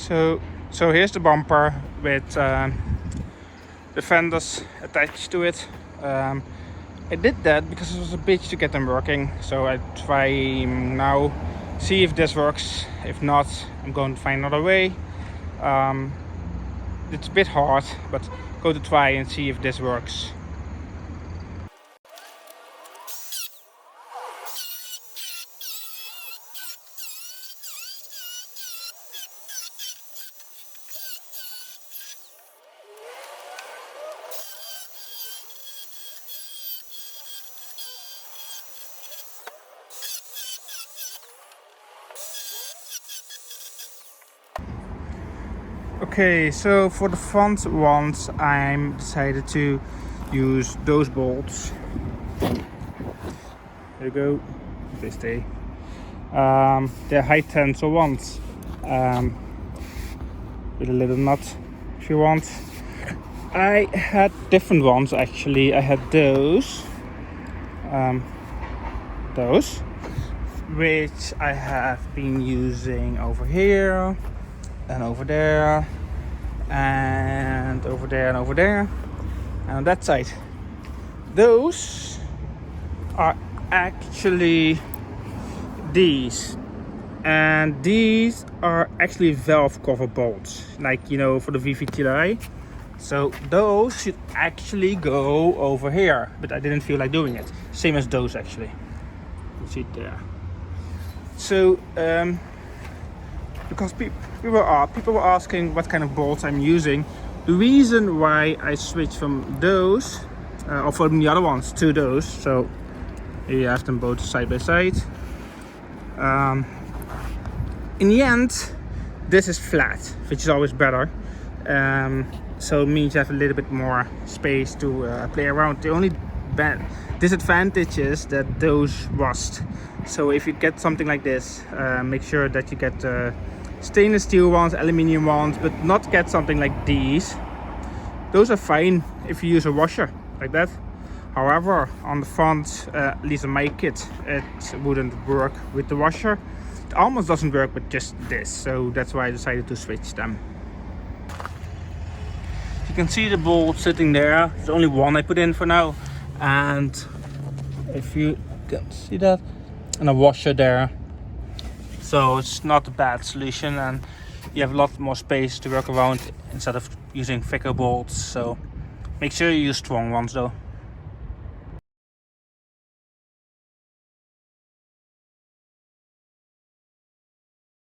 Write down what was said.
So here's the bumper with the fenders attached to it. I did that because it was a bitch to get them working. So I try now, see if this works. If not, I'm going to find another way. It's a bit hard, but go to try and see if this works. Okay, so for the front ones, I'm decided to use those bolts. There you go. They stay. They're high tensile ones. With a little nut, if you want. I had different ones actually. I had those, which I have been using over here. And over there, and over there, and over there, and on that side. Those are actually these, and these are actually valve cover bolts, like you know, for the VVTI. So those should actually go over here, but I didn't feel like doing it. Same as those actually. You see it there. So because people were asking what kind of bolts I'm using. The reason why I switched from those, or from the other ones to those, so here you have them both side by side. In the end, this is flat, which is always better. So it means you have a little bit more space to play around. The only disadvantage is that those rust. So if you get something like this, make sure that you get stainless steel ones, aluminium ones, but not get something like these. Those are fine if you use a washer like that. However, on the front, at least in my kit, it wouldn't work with the washer. It almost doesn't work with just this, so that's why I decided to switch them. You can see the bolt sitting there. There's only one I put in for now, and if you can see that, and a washer there. So it's not a bad solution, and you have a lot more space to work around instead of using thicker bolts. So make sure you use strong ones though.